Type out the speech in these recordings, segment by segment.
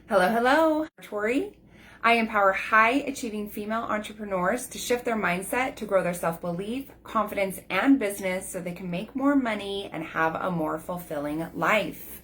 Hello, hello, Tori. I empower high achieving female entrepreneurs to shift their mindset to grow their self belief, confidence, and business so they can make more money and have a more fulfilling life.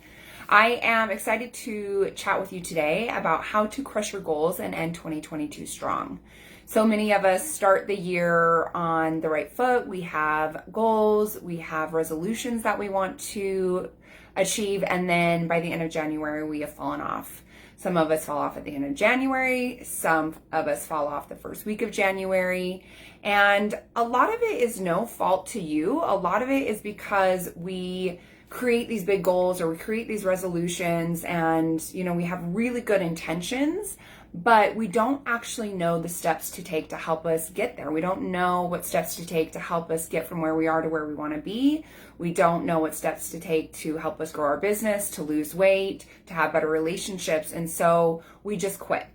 I am excited to chat with you today about how to crush your goals and end 2022 strong. So many of us start the year on the right foot. We have goals, we have resolutions that we want to achieve, and then by the end of January, we have fallen off. Some of us fall off at the end of January. Some of us fall off the first week of January. And a lot of it is no fault to you. A lot of it is because we create these big goals or we create these resolutions and, we have really good intentions, but we don't actually know the steps to take to help us get there. We don't know what steps to take to help us get from where we are to where we want to be. We don't know what steps to take to help us grow our business, to lose weight, to have better relationships. And so we just quit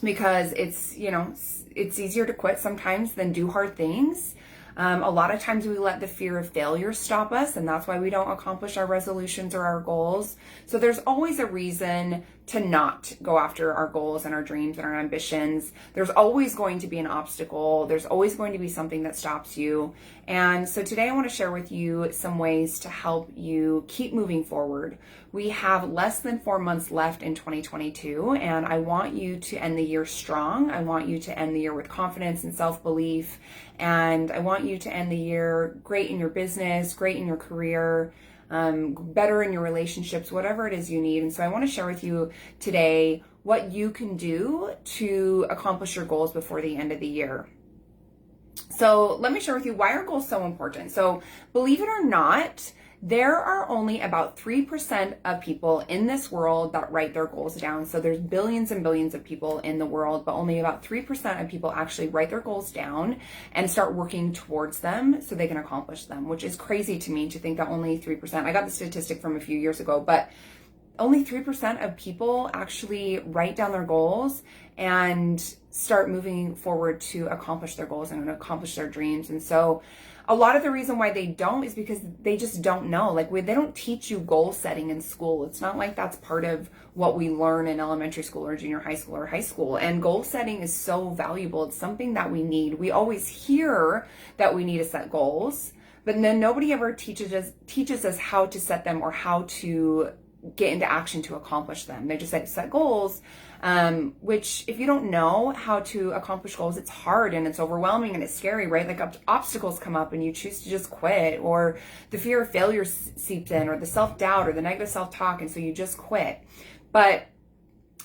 because it's easier to quit sometimes than do hard things. A lot of times we let the fear of failure stop us, and that's why we don't accomplish our resolutions or our goals. So there's always a reason to not go after our goals and our dreams and our ambitions. There's always going to be an obstacle. There's always going to be something that stops you. And so today I want to share with you some ways to help you keep moving forward. We have less than 4 months left in 2022, and I want you to end the year strong. I want you to end the year with confidence and self-belief, and I want you to end the year great in your business, great in your career, better in your relationships, whatever it is you need. And so I want to share with you today what you can do to accomplish your goals before the end of the year. So let me share with you why are goals so important. So believe it or not, there are only about 3% of people in this world that write their goals down. So there's billions and billions of people in the world, but only about 3% of people actually write their goals down and start working towards them so they can accomplish them, which is crazy to me to think that only 3%. I got the statistic from a few years ago, but only 3% of people actually write down their goals and start moving forward to accomplish their goals and accomplish their dreams. And so a lot of the reason why they don't is because they just don't know. They don't teach you goal setting in school. It's not like that's part of what we learn in elementary school or junior high school or high school. And goal setting is so valuable. It's something that we need. We always hear that we need to set goals, but then nobody ever teaches us how to set them or how to get into action to accomplish them. They just say set goals, which if you don't know how to accomplish goals, it's hard and it's overwhelming and it's scary, right? Obstacles come up and you choose to just quit, or the fear of failure seeps in, or the self-doubt or the negative self-talk, and so you just quit. But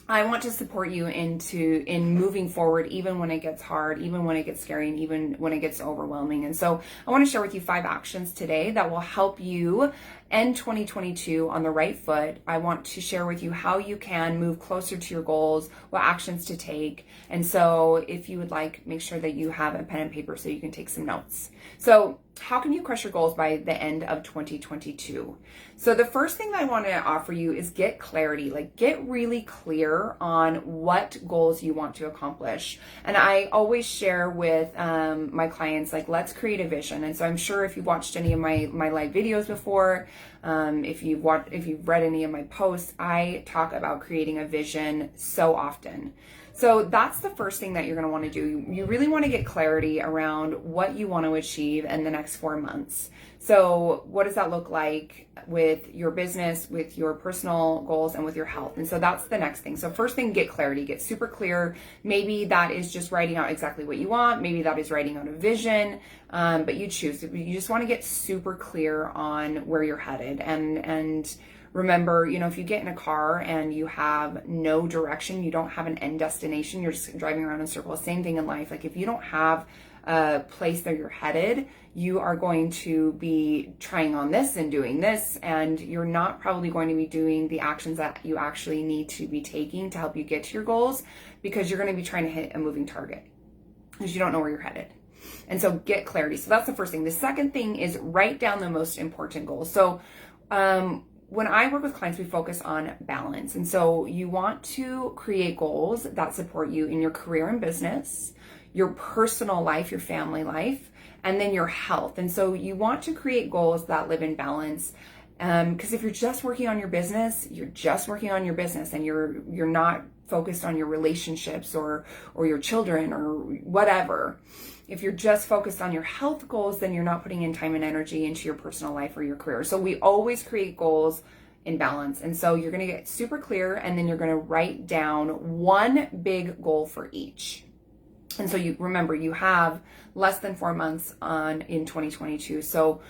I want to support you in moving forward, even when it gets hard, even when it gets scary, and even when it gets overwhelming. And so I want to share with you 5 actions today that will help you end 2022 on the right foot. I want to share with you how you can move closer to your goals, what actions to take. And so if you would like, make sure that you have a pen and paper so you can take some notes. So how can you crush your goals by the end of 2022? So the first thing that I want to offer you is get clarity, get really clear on what goals you want to accomplish. And I always share with my clients, let's create a vision. And so I'm sure if you've watched any of my live videos before, if you've read any of my posts, I talk about creating a vision so often. So that's the first thing that you're going to want to do. You really want to get clarity around what you want to achieve in the next 4 months. So what does that look like with your business, with your personal goals, and with your health? And so that's the next thing. So first thing, get clarity, get super clear. Maybe that is just writing out exactly what you want. Maybe that is writing out a vision, but you choose. You just want to get super clear on where you're headed. And remember, if you get in a car and you have no direction, you don't have an end destination, you're just driving around in circles. Same thing in life. If you don't have a place that you're headed, you are going to be trying on this and doing this, and you're not probably going to be doing the actions that you actually need to be taking to help you get to your goals, because you're going to be trying to hit a moving target because you don't know where you're headed. And so get clarity. So that's the first thing. The second thing is write down the most important goals. So when I work with clients, we focus on balance. And so you want to create goals that support you in your career and business, your personal life, your family life, and then your health. And so you want to create goals that live in balance. Because if you're just working on your business, you're just working on your business, and you're not focused on your relationships or your children or whatever. If you're just focused on your health goals, then you're not putting in time and energy into your personal life or your career. So we always create goals in balance. And so you're going to get super clear, and then you're going to write down one big goal for each. And so you remember, you have less than 4 months in 2022. So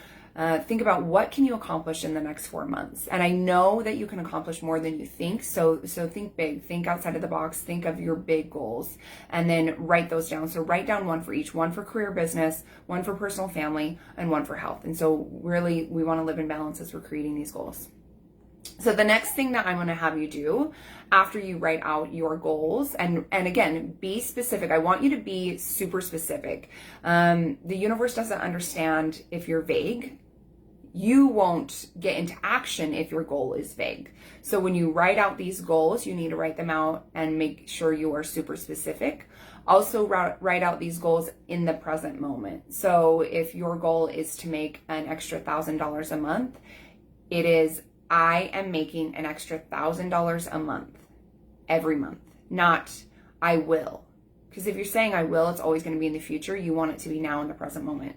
think about what can you accomplish in the next 4 months. And I know that you can accomplish more than you think. So think big, think outside of the box, think of your big goals, and then write those down. So write down one for each, one for career, business, one for personal, family, and one for health. And so really, we want to live in balance as we're creating these goals. So the next thing that I'm going to have you do after you write out your goals, and again, be specific. I want you to be super specific. The universe doesn't understand if you're vague. You won't get into action if your goal is vague. So when you write out these goals, you need to write them out and make sure you are super specific. Also write out these goals in the present moment. So if your goal is to make an extra $1,000 a month, it is, I am making an extra $1,000 a month, every month, not I will. Because if you're saying I will, it's always going to be in the future. You want it to be now in the present moment.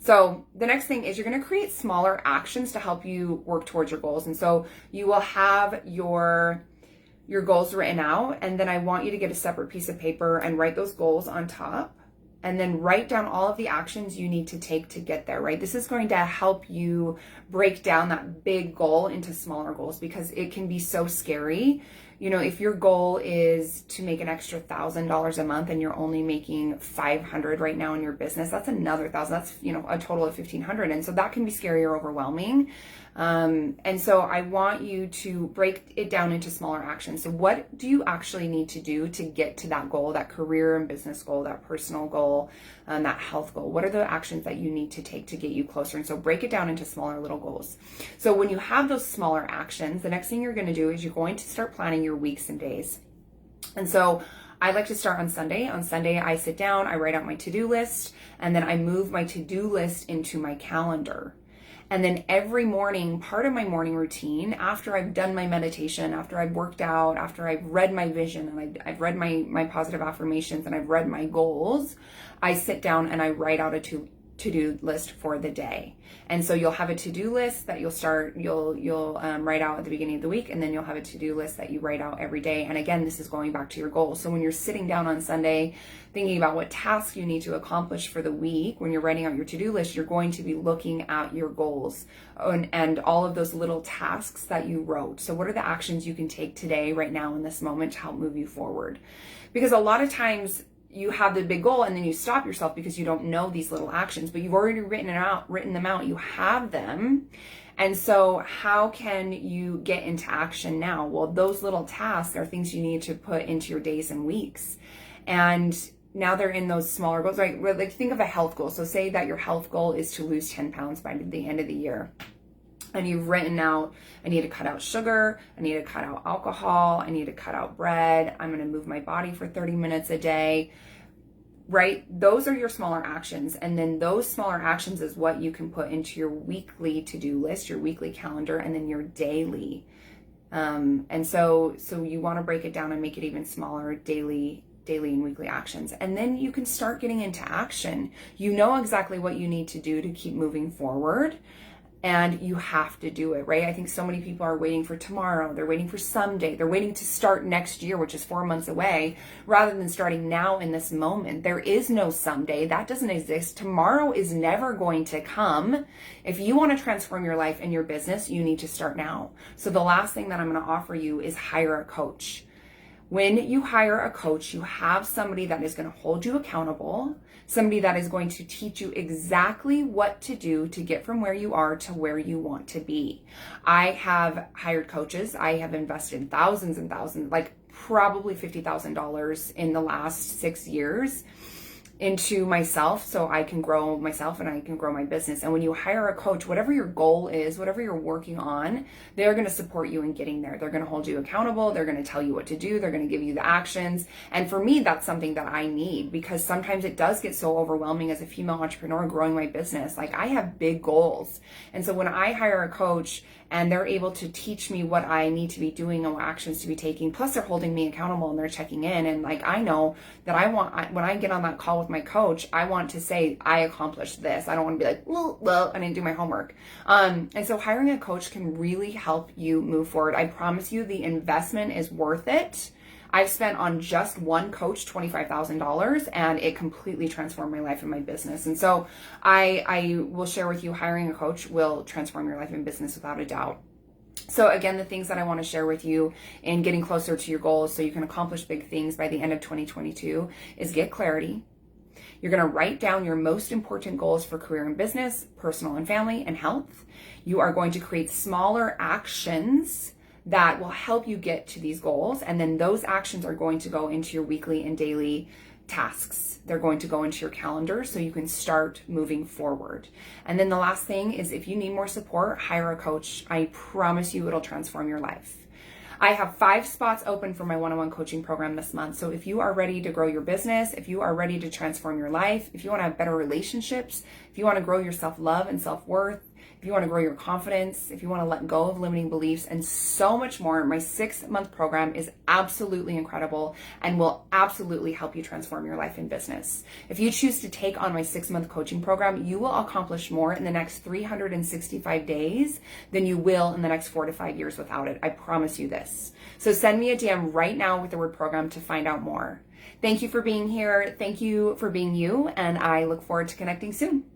So the next thing is you're going to create smaller actions to help you work towards your goals. And so you will have your goals written out, and then I want you to get a separate piece of paper and write those goals on top. And then write down all of the actions you need to take to get there, right? This is going to help you break down that big goal into smaller goals, because it can be so scary. You know, if your goal is to make an extra $1,000 a month and you're only making $500 right now in your business, that's another $1,000. That's, you know, a total of $1,500. And so that can be scary or overwhelming. And so I want you to break it down into smaller actions. So what do you actually need to do to get to that goal, that career and business goal, that personal goal, that health goal? What are the actions that you need to take to get you closer? And so break it down into smaller little goals. So when you have those smaller actions, the next thing you're going to do is you're going to start planning your weeks and days. And so I like to start on Sunday. On Sunday, I sit down, I write out my to-do list, and then I move my to-do list into my calendar. And then every morning, part of my morning routine, after I've done my meditation, after I've worked out, after I've read my vision, and I've read my positive affirmations, and I've read my goals, I sit down and I write out a to-do list for the day. And so you'll have a to-do list that you'll write out at the beginning of the week, and then you'll have a to-do list that you write out every day. And again, this is going back to your goals. So when you're sitting down on Sunday thinking about what tasks you need to accomplish for the week, when you're writing out your to-do list, you're going to be looking at your goals and all of those little tasks that you wrote. So what are the actions you can take today, right now, in this moment, to help move you forward? Because a lot of times you have the big goal and then you stop yourself because you don't know these little actions, but you've already written them out, you have them. And so how can you get into action now? Well, those little tasks are things you need to put into your days and weeks. And now they're in those smaller goals, right? Like, think of a health goal. So say that your health goal is to lose 10 pounds by the end of the year. And you've written out, I need to cut out sugar, I need to cut out alcohol, I need to cut out bread, I'm going to move my body for 30 minutes a day, right? Those are your smaller actions. And then those smaller actions is what you can put into your weekly to-do list, your weekly calendar, and then your daily. And so you want to break it down and make it even smaller, daily and weekly actions. And then you can start getting into action. You know exactly what you need to do to keep moving forward. And you have to do it, right? I think so many people are waiting for tomorrow. They're waiting for someday. They're waiting to start next year, which is 4 months away, rather than starting now in this moment. There is no someday. That doesn't exist. Tomorrow is never going to come. If you want to transform your life and your business, you need to start now. So the last thing that I'm going to offer you is hire a coach. When you hire a coach, you have somebody that is going to hold you accountable, somebody that is going to teach you exactly what to do to get from where you are to where you want to be. I have hired coaches. I have invested thousands and thousands, like probably $50,000 in the last 6 years. into myself so I can grow myself and I can grow my business. And when you hire a coach, whatever your goal is, whatever you're working on, they're going to support you in getting there. They're going to hold you accountable. They're going to tell you what to do. They're going to give you the actions. And for me, that's something that I need, because sometimes it does get so overwhelming as a female entrepreneur growing my business. Like, I have big goals. And so when I hire a coach and they're able to teach me what I need to be doing and what actions to be taking, plus they're holding me accountable and they're checking in. And like, I know that when I get on that call with my coach, I want to say, I accomplished this. I don't want to be like, well, I didn't do my homework. And so hiring a coach can really help you move forward. I promise you, the investment is worth it. I've spent on just one coach $25,000, and it completely transformed my life and my business. And so I will share with you, hiring a coach will transform your life and business without a doubt. So again, the things that I want to share with you in getting closer to your goals so you can accomplish big things by the end of 2022 is get clarity. You're going to write down your most important goals for career and business, personal and family, and health. You are going to create smaller actions that will help you get to these goals. And then those actions are going to go into your weekly and daily tasks. They're going to go into your calendar so you can start moving forward. And then the last thing is, if you need more support, hire a coach. I promise you it'll transform your life. I have 5 spots open for my one-on-one coaching program this month. So if you are ready to grow your business, if you are ready to transform your life, if you want to have better relationships, if you want to grow your self-love and self-worth, if you want to grow your confidence, if you want to let go of limiting beliefs, and so much more, my 6-month program is absolutely incredible and will absolutely help you transform your life and business. If you choose to take on my 6-month coaching program, you will accomplish more in the next 365 days than you will in the next 4 to 5 years without it. I promise you this. So send me a DM right now with the word program to find out more. Thank you for being here. Thank you for being you, and I look forward to connecting soon.